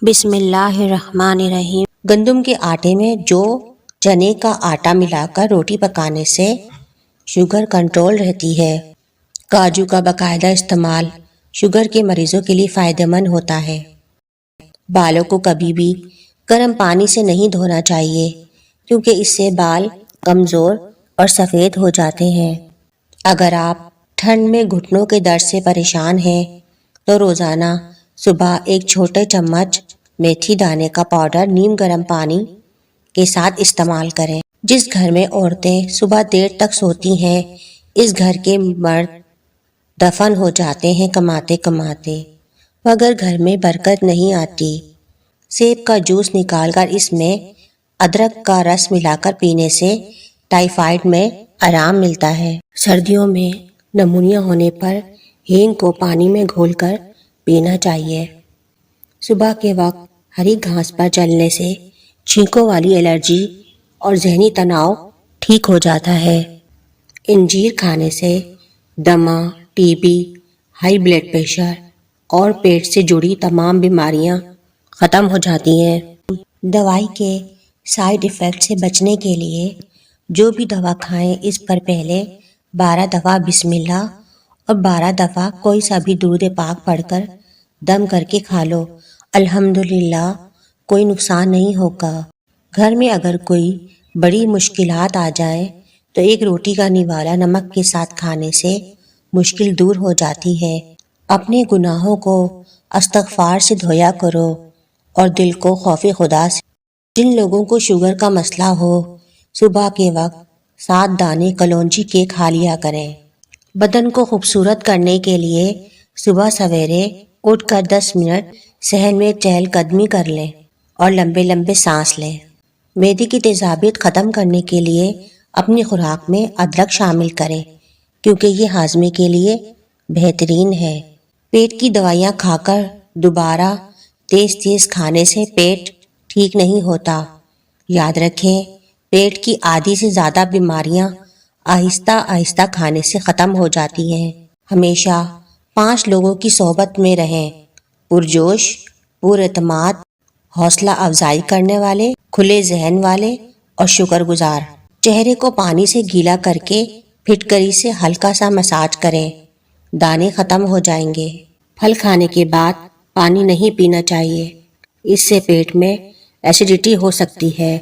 بسم اللہ الرحمن الرحیم۔ گندم کے آٹے میں جو چنے کا آٹا ملا کر روٹی پکانے سے شوگر کنٹرول رہتی ہے۔ کاجو کا باقاعدہ استعمال شوگر کے مریضوں کے لیے فائدہ مند ہوتا ہے۔ بالوں کو کبھی بھی گرم پانی سے نہیں دھونا چاہیے کیونکہ اس سے بال کمزور اور سفید ہو جاتے ہیں۔ اگر آپ ٹھنڈ میں گھٹنوں کے درد سے پریشان ہیں تو روزانہ صبح ایک چھوٹے چمچ میتھی دانے کا پاؤڈر نیم گرم پانی کے ساتھ استعمال کریں۔ جس گھر میں عورتیں صبح دیر تک سوتی ہیں اس گھر کے مرد دفن ہو جاتے ہیں کماتے کماتے، مگر گھر میں برکت نہیں آتی۔ سیب کا جوس نکال کر اس میں ادرک کا رس ملا کر پینے سے ٹائیفائڈ میں آرام ملتا ہے۔ سردیوں میں نمونیا ہونے پر ہینگ کو پانی میں گھول کر پینا چاہیے۔ صبح کے وقت ہری گھاس پر چلنے سے چھینکوں والی الرجی اور ذہنی تناؤ ٹھیک ہو جاتا ہے۔ انجیر کھانے سے دمہ، T B, high blood pressure اور پیٹ سے جڑی تمام بیماریاں ختم ہو جاتی ہیں۔ دوائی کے سائیڈ ایفیکٹ سے بچنے کے لیے جو بھی دوا کھائیں اس پر پہلے 12 دفعہ بسم اللہ اور 12 دفعہ کوئی سا بھی درود پاک پڑھ کر دم کر کے کھا لو، الحمدللہ کوئی نقصان نہیں ہوگا۔ گھر میں اگر کوئی بڑی مشکلات آ جائیں تو ایک روٹی کا نوالا نمک کے ساتھ کھانے سے مشکل دور ہو جاتی ہے۔ اپنے گناہوں کو استغفار سے دھویا کرو اور دل کو خوف خدا سے۔ جن لوگوں کو شوگر کا مسئلہ ہو صبح کے وقت 7 دانے کلونجی کے کھا لیا کریں۔ بدن کو خوبصورت کرنے کے لیے صبح سویرے اٹھ کر 10 منٹ صحن میں چہل قدمی کر لیں اور لمبے لمبے سانس لیں۔ معدے کی تیزابیت ختم کرنے کے لیے اپنی خوراک میں ادرک شامل کریں کیونکہ یہ ہاضمے کے لیے بہترین ہے۔ پیٹ کی دوائیاں کھا کر دوبارہ تیز تیز کھانے سے پیٹ ٹھیک نہیں ہوتا۔ یاد رکھیں پیٹ کی آدھی سے زیادہ بیماریاں آہستہ آہستہ کھانے سے ختم ہو جاتی ہیں۔ ہمیشہ 5 لوگوں کی صحبت میں رہیں، پرجوش، پر اعتماد، حوصلہ افزائی کرنے والے، کھلے ذہن والے اور شکر گزار۔ چہرے کو پانی سے گیلا کر کے پھٹکری سے ہلکا سا مساج کریں، دانے ختم ہو جائیں گے۔ پھل کھانے کے بعد پانی نہیں پینا چاہیے، اس سے پیٹ میں ایسیڈیٹی ہو سکتی ہے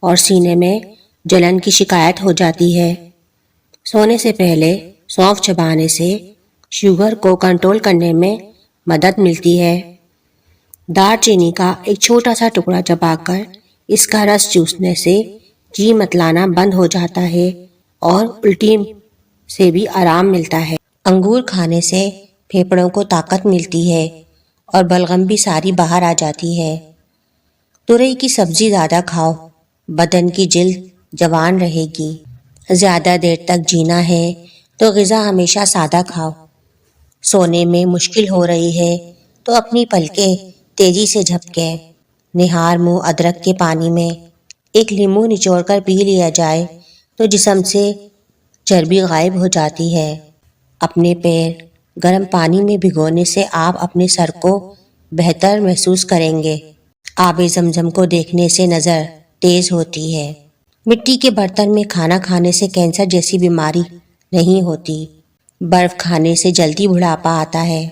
اور سینے میں جلن کی شکایت ہو جاتی ہے۔ سونے سے پہلے سونف چبانے سے شوگر کو کنٹرول کرنے میں مدد ملتی ہے۔ دار چینی کا ایک چھوٹا سا ٹکڑا چبا کر اس کا رس چوسنے سے جی متلانا بند ہو جاتا ہے اور الٹی سے بھی آرام ملتا ہے۔ انگور کھانے سے پھیپھڑوں کو طاقت ملتی ہے اور بلغم بھی ساری باہر آ جاتی ہے۔ تورئی کی سبزی زیادہ کھاؤ، بدن کی جلد جوان رہے گی۔ زیادہ دیر تک جینا ہے تو غذا ہمیشہ سادہ کھاؤ۔ سونے میں مشکل ہو رہی ہے تو اپنی پلکیں تیزی سے جھپکیں۔ نہار منہ ادرک کے پانی میں ایک لیمو نچوڑ کر پی لیا جائے تو جسم سے چربی غائب ہو جاتی ہے۔ اپنے پیر گرم پانی میں بھگونے سے آپ اپنے سر کو بہتر محسوس کریں گے۔ آب زمزم کو دیکھنے سے نظر تیز ہوتی ہے۔ مٹی کے برتن میں کھانا کھانے سے کینسر جیسی بیماری نہیں ہوتی۔ برف کھانے سے جلدی بڑھاپا آتا ہے۔